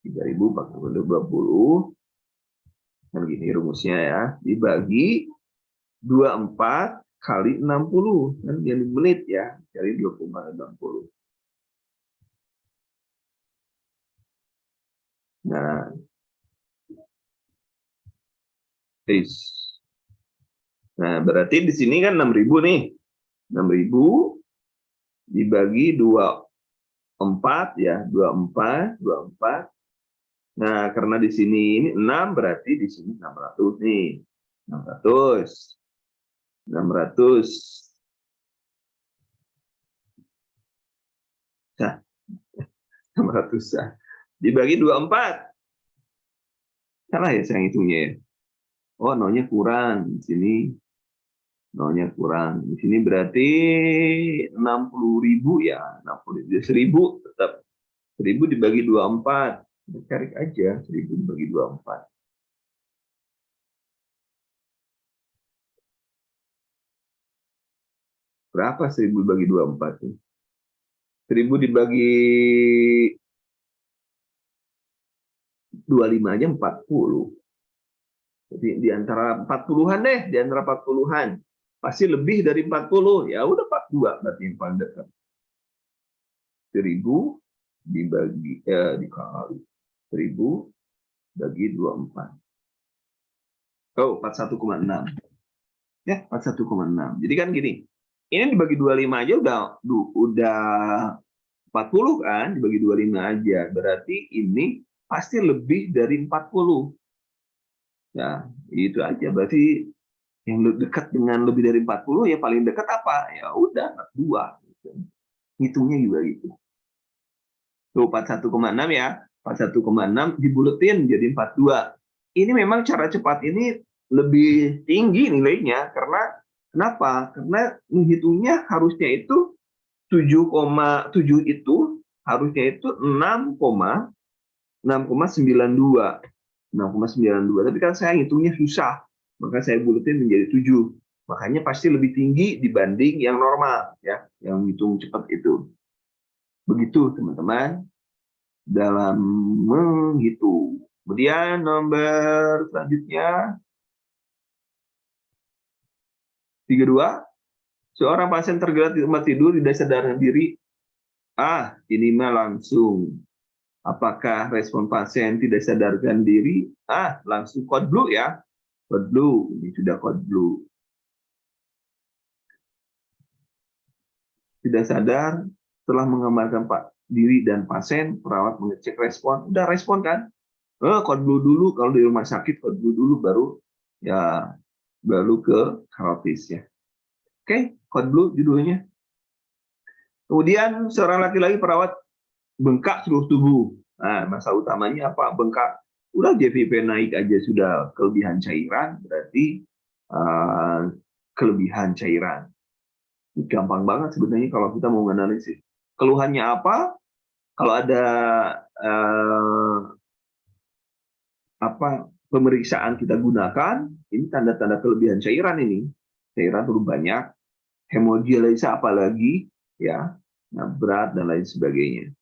3.000 faktor 20, kan begini rumusnya ya. Dibagi 24 kali 60, kan jadi menit ya. Jadi 20,60. Nah, berarti di sini kan 6.000 nih. 6.000 dibagi 24 ya, 24. Nah, karena di sini ini 6, berarti di sini 600 nih. 600. Nah, 600 dibagi 24. Salah ya saya hitungnya ya. Oh, nolnya kurang. Di sini nolnya kurang. Di sini berarti 60.000 ya. 60.000. 1.000 tetap. 1.000 dibagi 24. Cari aja 1.000 dibagi 24. Berapa 1.000 dibagi 24? 1.000 dibagi 25 aja 40. Jadi di antara 40-an deh, di antara 40-an. Pasti lebih dari 40. Ya udah 42 berarti yang paling dekat. 1000 dikali 1000 bagi 24. Oh, 41,6. Ya, 41,6. Jadi kan gini. Ini dibagi 25 aja udah 40 kan, dibagi 25 aja. Berarti ini pasti lebih dari 40. Ya, itu aja. Berarti yang dekat dengan lebih dari 40 ya paling dekat apa? Ya udah 42. Hitungnya juga gitu. Tuh 41,6 ya. 41,6 dibuletin jadi 42. Ini memang cara cepat ini lebih tinggi nilainya karena kenapa? Karena menghitungnya harusnya itu 7,7 itu harusnya itu 6,92. 6,92. Tapi kan saya hitungnya susah. Maka saya buletin menjadi 7. Makanya pasti lebih tinggi dibanding yang normal ya, yang hitung cepat itu. Begitu teman-teman dalam menghitung. Kemudian nomor selanjutnya 32. Seorang pasien tergeletak di tempat tidur tidak sadarkan diri. Ini mah langsung. Apakah respon pasien tidak sadarkan diri? Langsung kode blue ya. Kode blue, ini sudah kode blue. Tidak sadar, setelah mengamalkan diri dan pasien, perawat mengecek respon. Udah respon kan? Kode blue dulu, kalau di rumah sakit kode blue dulu, baru ke karotis ya. Oke, kode blue judulnya. Kemudian seorang laki-laki perawat bengkak seluruh tubuh. Nah, masalah utamanya apa? Bengkak. Udah JVP naik aja sudah kelebihan cairan, berarti kelebihan cairan. Gampang banget sebenarnya kalau kita mau menganalisis. Keluhannya apa? Kalau ada pemeriksaan kita gunakan, ini tanda-tanda kelebihan cairan ini. Cairan turun banyak, hemodialisa apalagi, ya, nah, berat dan lain sebagainya.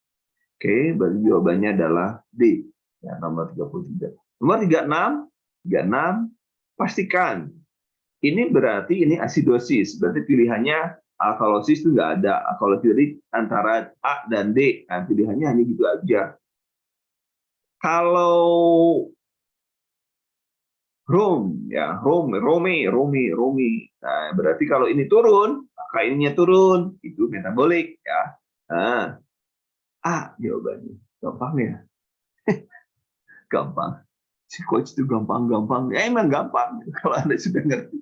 Oke, berarti jawabannya adalah D, ya, nomor 33. Nomor 36, pastikan. Ini berarti ini asidosis, berarti pilihannya alkalosis itu nggak ada. Alkalosis antara A dan D, nah, pilihannya hanya gitu aja. Kalau Rome. Nah, berarti kalau ini turun, maka ininya turun, itu metabolik ya. Nah, jawabannya. Gampang ya? Gampang. Si coach itu gampang-gampang. Ya emang gampang kalau Anda sudah ngerti.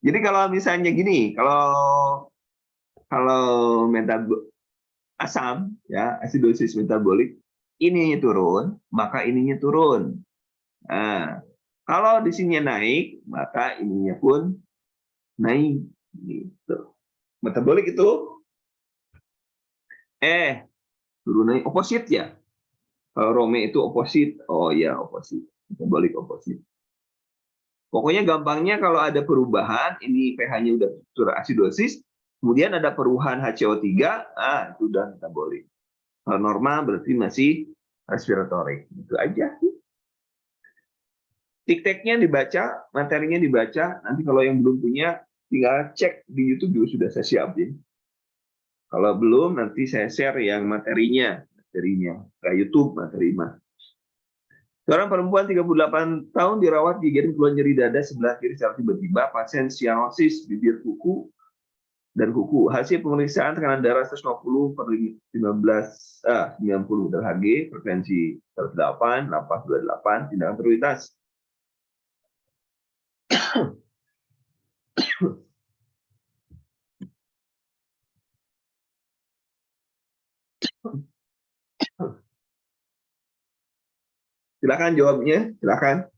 Jadi kalau misalnya gini, kalau asam ya, asidosis metabolik, ininya turun, maka ininya turun. Nah, kalau di sini naik, maka ininya pun naik gitu. Metabolik itu turun naik oposit ya. Kalau Rome itu oposit. Oh ya, oposit. Metabolik oposit. Pokoknya gampangnya kalau ada perubahan, ini pH-nya udah struktur asidosis, kemudian ada perubahan HCO3, itu udah metabolik. Kalau normal berarti masih respiratory. Itu aja. Tik-teknya dibaca, materinya dibaca, nanti kalau yang belum punya, tinggal cek di YouTube juga sudah saya siapin. Kalau belum, nanti saya share yang materinya ke YouTube materi mah. Seorang perempuan 38 tahun dirawat di gigit keluar nyeri dada sebelah kiri secara tiba-tiba, pasien sianosis bibir kuku dan kuku. Hasil pemeriksaan tekanan darah 150/15 90 Hg, frekuensi 108, napas 28, tindakan prioritas. Silakan jawabnya, silakan.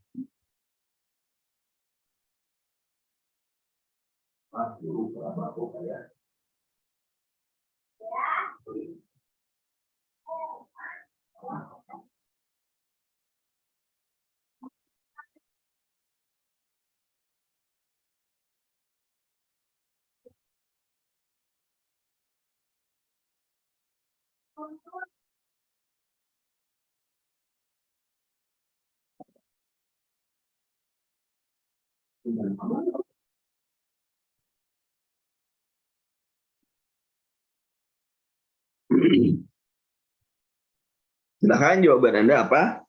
Silakan jawaban Anda apa?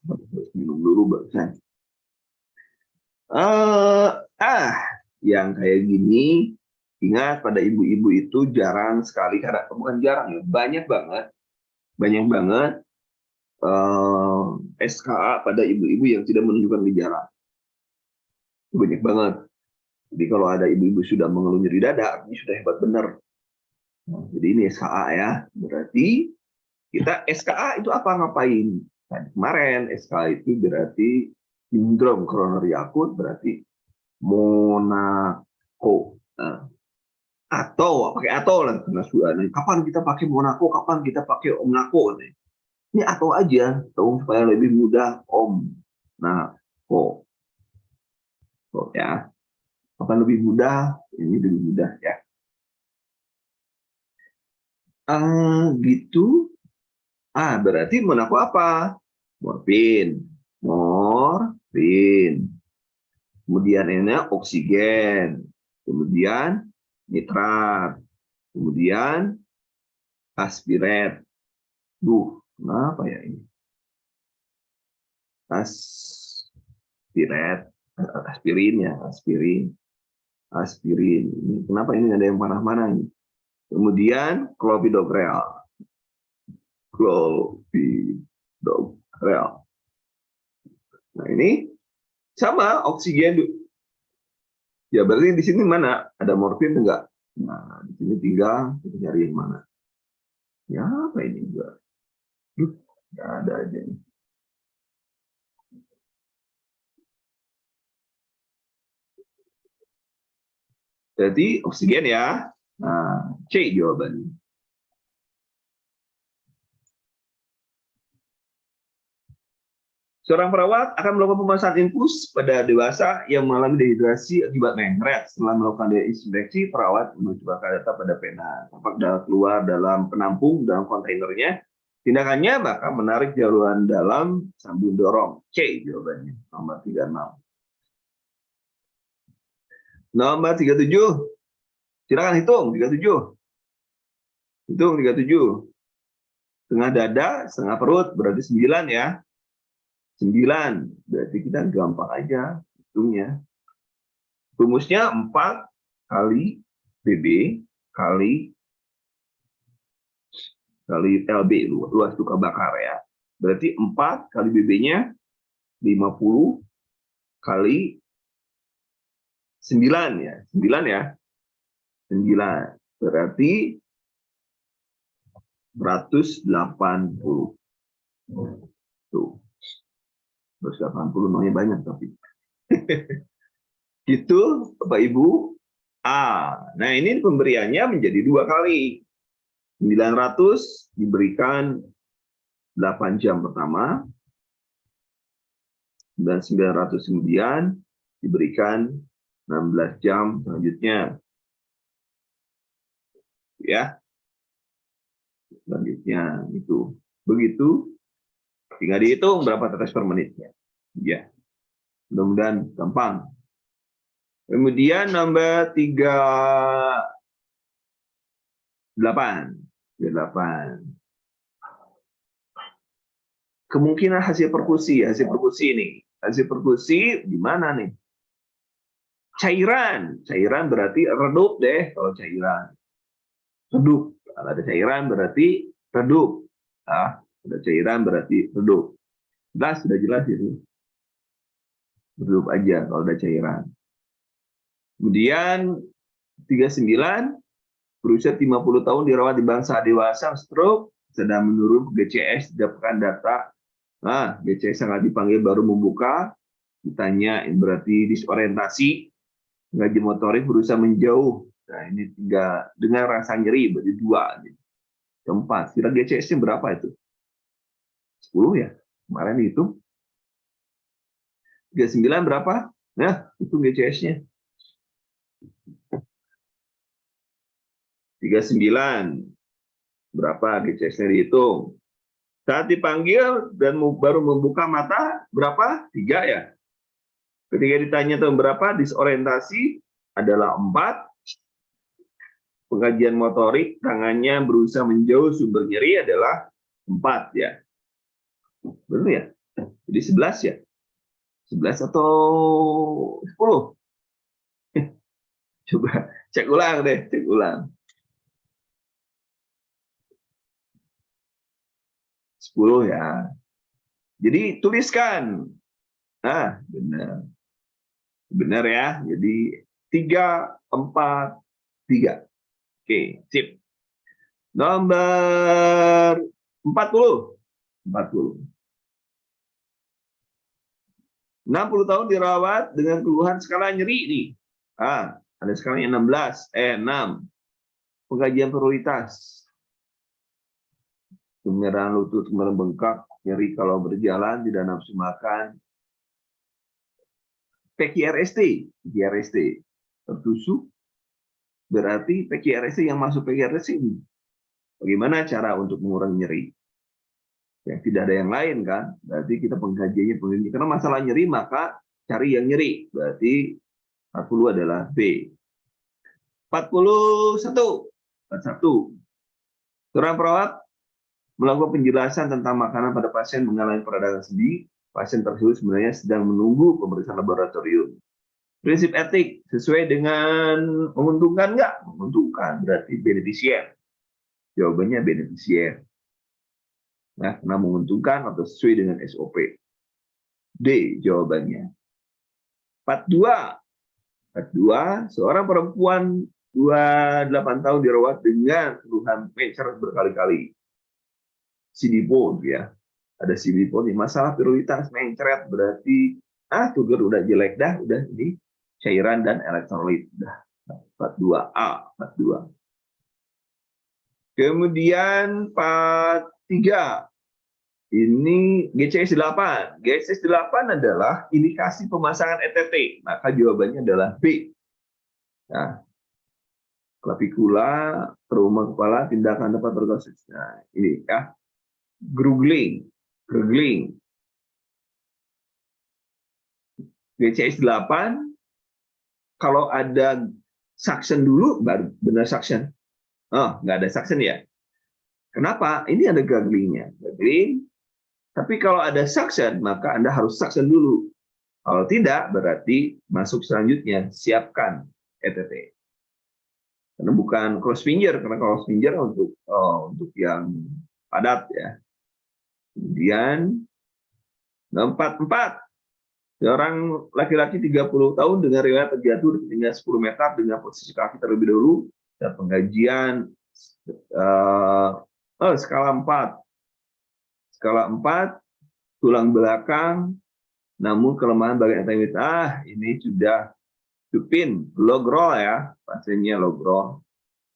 Minum dulu barusan. Yang kayak gini, ingat pada ibu-ibu itu jarang sekali, karena bukan jarang ya, banyak banget SKA pada ibu-ibu yang tidak menunjukkan gejala. Banyak banget. Jadi kalau ada ibu-ibu sudah mengeluh nyeri dada, ini sudah hebat benar. Jadi ini SKA ya. Berarti kita SKA itu apa ngapain? Nah, kemarin SKA itu berarti sindrom koronari akut, berarti Monaco. Atau pakai atau lah karena sudah. Kapan kita pakai Monaco? Kapan kita pakai Monaco? Ini atau aja, supaya lebih mudah Monaco. Ya, kapan lebih mudah? Ini lebih mudah ya. Gitu. Berarti Monaco apa? Morfin. Kemudian ini oksigen. Kemudian nitrat. Kemudian aspirat. Kenapa ya ini? Aspirin. Ini, kenapa ini ada yang panah-panah ini? Kemudian clopidogrel. Nah ini sama oksigen. Ya berarti di sini mana? Ada morfin enggak? Nah di sini tinggal kita cari yang mana? Ya apa ini juga? Nggak ada aja nih. Jadi oksigen ya. Nah, C jawabannya. Seorang perawat akan melakukan pemasangan infus pada dewasa yang mengalami dehidrasi akibat mengret. Setelah melakukan desinfeksi, perawat mencoba data pada pena. Tampak keluar dalam penampung dalam kontainernya. Tindakannya bahkan menarik jaluran dalam sambil dorong. C jawabannya. Nomor 36. Nomor 37. Silakan hitung 37. Hitung 37. Setengah dada, setengah perut, berarti 9 ya. 9. Berarti kita gampang aja hitungnya. Rumusnya 4 kali BB kali LB, luas luka bakar ya. Berarti 4 kali BB-nya 50 kali 9 ya. 9 ya. 9. Berarti 180. Tuh. 180 namanya banyak tapi. Itu Bapak Ibu. Nah ini pemberiannya menjadi 2 kali. 900 diberikan 8 jam pertama. Dan 900 kemudian diberikan 16 jam selanjutnya. Ya. Selanjutnya itu. Begitu. Tinggal dihitung berapa tetes per menitnya. Ya. Mudah-mudahan gampang. Kemudian nomor 38. Kemungkinan hasil perkusi ini. Hasil perkusi di mana nih? Cairan berarti redup deh kalau cairan. Redup. Kalau ada cairan berarti redup. Ada cairan berarti redup. Sudah jelas ini. Redup aja kalau ada cairan. Kemudian 39 berusia 50 tahun dirawat di bangsa dewasa stroke sedang menurun GCS didapatkan data. GCS sangat dipanggil baru membuka, ditanya berarti disorientasi, ngaji motorik berusaha menjauh. Nah ini 3 dengan rasa nyeri berarti 2. Keempat, kira GCS-nya berapa itu? 10 ya, kemarin itu. 39 berapa? Nah itu GCS-nya. 39 berapa GCS-nya dihitung. Saat dipanggil dan baru membuka mata berapa? 3 ya. Ketika ditanya tahun berapa, disorientasi adalah 4. Pengajian motorik, tangannya berusaha menjauh sumber nyeri adalah 4 ya. Benar ya? Jadi 11 ya? 11 atau 10? Coba cek ulang deh, cek ulang. 10 ya. Jadi tuliskan. Nah, benar. Benar ya. Jadi 3, 4, 3. Oke, sip. Nomor 40. 40. 60 tahun dirawat dengan keluhan skala nyeri nih. Ada skalanya 16, 6. Pengkajian prioritas. Kemerahan lutut, kemerahan bengkak, nyeri kalau berjalan, tidak nafsu makan. PQRST, tertusuk, berarti PQRST yang masuk PQRST ini. Bagaimana cara untuk mengurangi nyeri? Ya, tidak ada yang lain kan? Berarti kita pengkajiannya begini. Karena masalah nyeri, maka cari yang nyeri. Berarti 40 adalah B. 41. 41. Seorang perawat melakukan penjelasan tentang makanan pada pasien mengalami peradangan sendi. Pasien tersebut sebenarnya sedang menunggu pemeriksaan laboratorium. Prinsip etik sesuai dengan menguntungkan nggak? Menguntungkan, berarti beneficiar. Jawabannya beneficiar. Nah, karena menguntungkan atau sesuai dengan SOP. D jawabannya. 42. 42, seorang perempuan 28 tahun dirawat dengan keluhan mencret berkali-kali. CD-bone ya. Ada CD-bone, masalah prioritas mencret berarti sugar udah jelek dah, udah ini cairan dan elektrolit dah. 42A, 42. Kemudian 43. Ini GCS 8. GCS 8 adalah indikasi pemasangan ETT. Maka jawabannya adalah B. Nah, klavikula, trauma kepala, tindakan dapat bergosip. Nah, ini ya. Gurgling. GCS 8, kalau ada suction dulu, baru benar suction. Oh, nggak ada suction ya. Kenapa? Ini ada garglingnya. Gargling. Tapi kalau ada suction, maka Anda harus suction dulu. Kalau tidak, berarti masuk selanjutnya, siapkan ETT. Karena bukan cross finger, karena cross finger untuk yang padat ya. Kemudian 44. Seorang laki-laki 30 tahun dengan riwayat terjatuh di ketinggian 10 meter dengan posisi kaki terlebih dahulu dan pengkajian skala 4. Skala 4, tulang belakang, namun kelemahan bagian ekstremitas. Ini sudah Dupin, logro ya, pasiennya logro.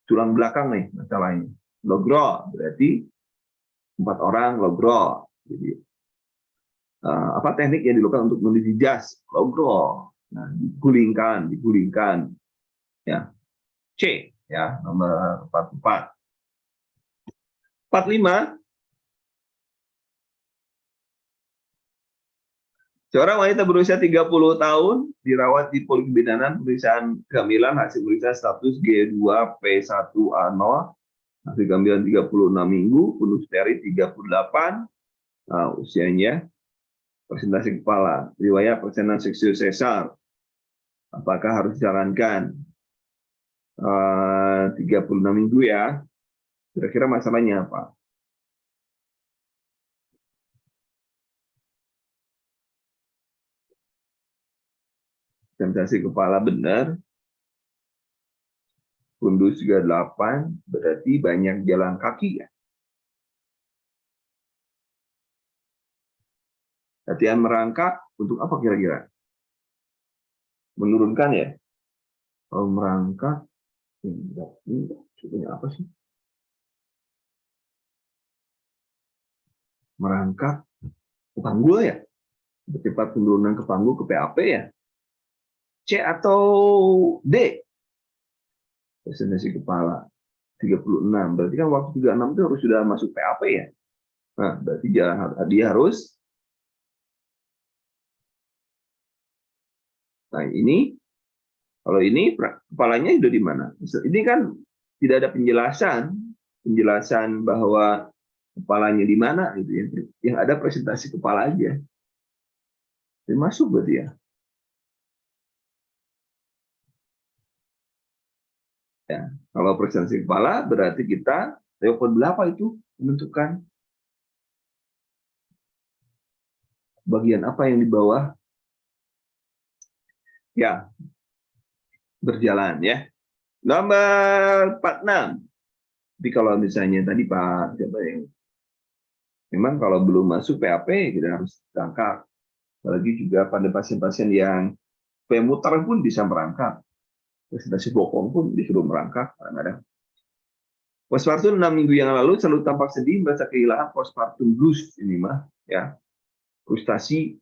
Tulang belakang nih masalahnya. Logro, berarti 4 orang logro. Jadi, apa teknik yang dilakukan untuk menuju jas? Logro. Nah, digulingkan. Ya. C, ya, nomor 44. 45. Seorang wanita berusia 30 tahun dirawat di Poliklinik Bidanan, pemeriksaan kehamilan, hasil pemeriksaan status G2P1A0, hasil kehamilan 36 minggu, penuh steril 38, usianya, presentasi kepala, riwayat persalinan seksual sesar, apakah harus disarankan? 36 minggu ya, kira-kira masalahnya apa? Presentasi kepala benar, fundus juga 8, berarti banyak jalan kaki ya. Latihan merangkak untuk apa kira-kira? Menurunkan ya? Kalau merangkak, ini punya apa sih? Merangkak ke panggul ya? Cepat penurunan ke panggul ke PAP ya? C atau D? Presentasi kepala 36. Berarti kan waktu 36 itu harus sudah masuk PAP ya? Nah, berarti dia harus Nah, kalau ini kepalanya itu di mana? Ini kan tidak ada penjelasan bahwa kepalanya di mana gitu ya. Yang ada presentasi kepala aja. Ini masuk berarti ya. Ya, kalau presentasi kepala berarti kita telepon berapa itu menentukan bagian apa yang di bawah. Ya, berjalan ya. Nomor 46. Tapi kalau misalnya tadi Pak, siapa yang memang kalau belum masuk PAP kita harus tangkap. Apalagi juga pada pasien-pasien yang pemutar pun bisa merangkak. Presentasi bokong pun disuruh merangkak kadang-kadang. Postpartum 6 minggu yang lalu selalu tampak sedih, merasa kehilangan postpartum blues ini mah ya. Frustasi.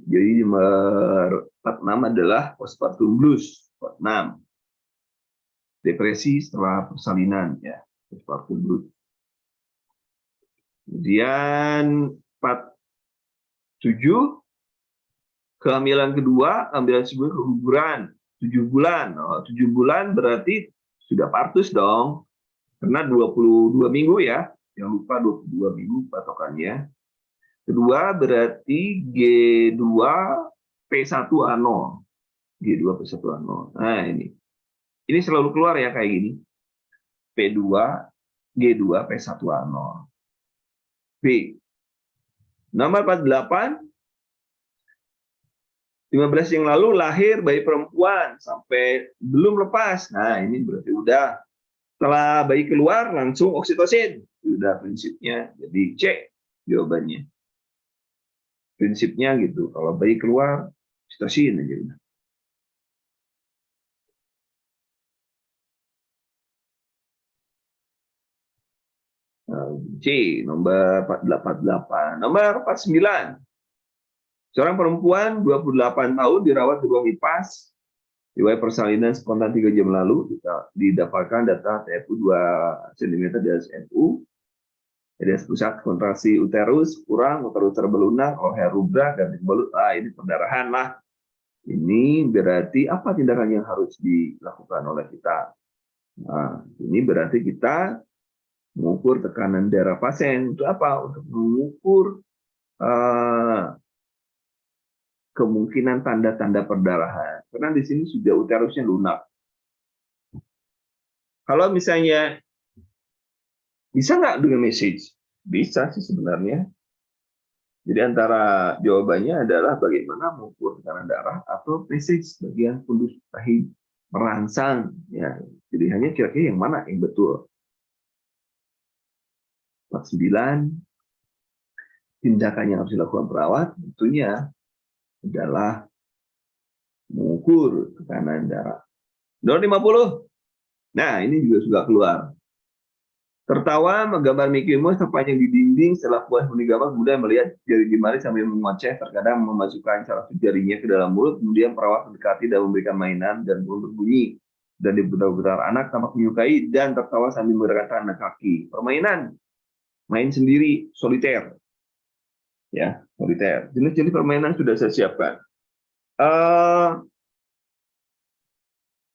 Jadi nomor 46 adalah postpartum blues. 46. Depresi setelah persalinan ya, postpartum blues. Kemudian 47, kehamilan kedua, kehamilan sebelum keguguran 7 bulan. 7 bulan berarti sudah partus dong. Karena 22 minggu ya. Jangan lupa 22 minggu patokannya. Kedua berarti G2P1A0. G2P1A0. Nah, ini selalu keluar ya kayak gini. P2, G2P1A0. B. Nomor 48, 15 yang lalu lahir bayi perempuan sampai belum lepas. Nah, ini berarti udah setelah bayi keluar langsung oksitosin. Sudah prinsipnya. Jadi C jawabannya. Prinsipnya gitu. Kalau bayi keluar oksitosin aja udah. C nomor 488. Nomor 49. Seorang perempuan 28 tahun dirawat di ruang IPAS. Riwayat persalinan spontan 3 jam lalu didapatkan data TFU 2 cm di atas NU. Jadi pusat kontraksi uterus kurang, uterus terbelunak, leher rubrak dan belut. Ini perdarahan lah. Ini berarti apa tindakan yang harus dilakukan oleh kita? Nah, ini berarti kita mengukur tekanan darah pasien. Untuk apa? Untuk mengukur kemungkinan tanda-tanda perdarahan. Karena di sini sudah uterusnya lunak. Kalau misalnya bisa nggak dengan message? Bisa sih sebenarnya. Jadi antara jawabannya adalah bagaimana mengukur tekanan darah atau message bagian pundus rahim merangsang. Ya, pilihannya kira-kira yang mana yang betul? 49. Tindakan yang harus dilakukan perawat tentunya adalah mengukur tekanan darah. Nomor 50. Nah, ini juga sudah keluar. Tertawa menggambar Mickey Mouse sepanjang di dinding. Setelah puas menggambar, kemudian melihat jari jemari sambil mengoceh, terkadang memasukkan salah satu jarinya ke dalam mulut. Kemudian perawat mendekati dan memberikan mainan dan berbunyi. Dan diputar-putar. Anak tampak menyukai dan tertawa sambil menggerakkan tangan kaki. Permainan, main sendiri, soliter. Ya, soliter. Jenis-jenis permainan sudah saya siapkan.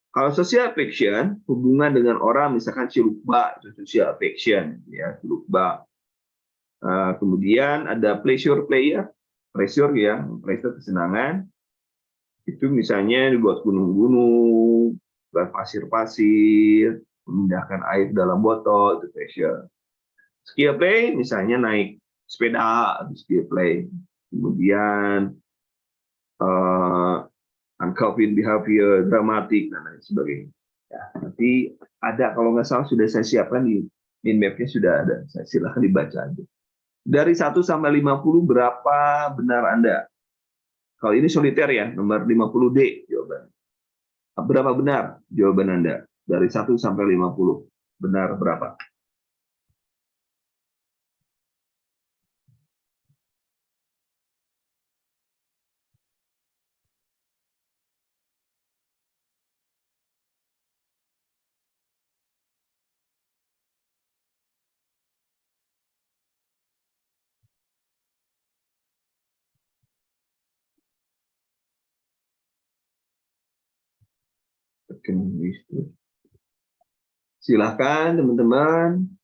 Kalau social affection, hubungan dengan orang, misalkan cilukba, itu social affection, ya, cilukba. Kemudian ada pleasure player, pleasure ya, pleasure kesenangan. Itu misalnya dibuat gunung-gunung, buat pasir-pasir, memindahkan air dalam botol, itu pleasure. Skill play, misalnya naik sepeda, itu skill play. Kemudian uncovered behavior, dramatik, dan lain sebagainya. Ya, nanti ada, kalau nggak salah sudah saya siapkan di mind map-nya sudah ada. Saya silahkan dibaca aja. Dari 1 sampai 50 berapa benar Anda? Kalau ini soliter ya, nomor 50D jawaban. Berapa benar jawaban Anda? Dari 1 sampai 50. Benar berapa? Silahkan teman-teman.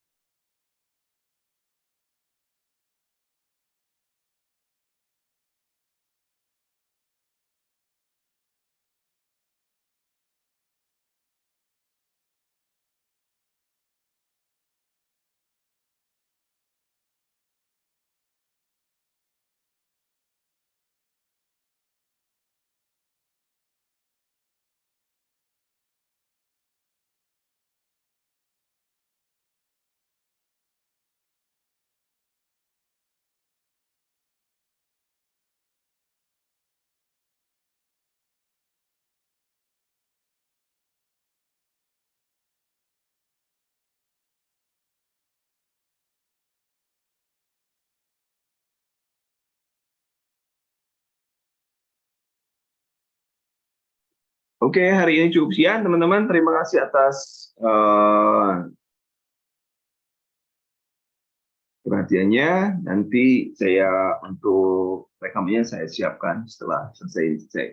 Oke, hari ini cukup sekian teman-teman. Terima kasih atas perhatiannya. Nanti saya untuk rekamnya saya siapkan setelah selesai cek.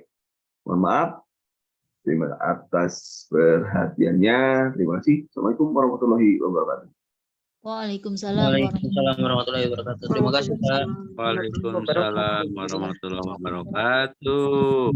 Mohon maaf. Terima kasih atas perhatiannya. Terima kasih. Assalamualaikum warahmatullahi wabarakatuh. Waalaikumsalam warahmatullahi wabarakatuh. Terima kasih, Pak. Waalaikumsalam warahmatullahi wabarakatuh.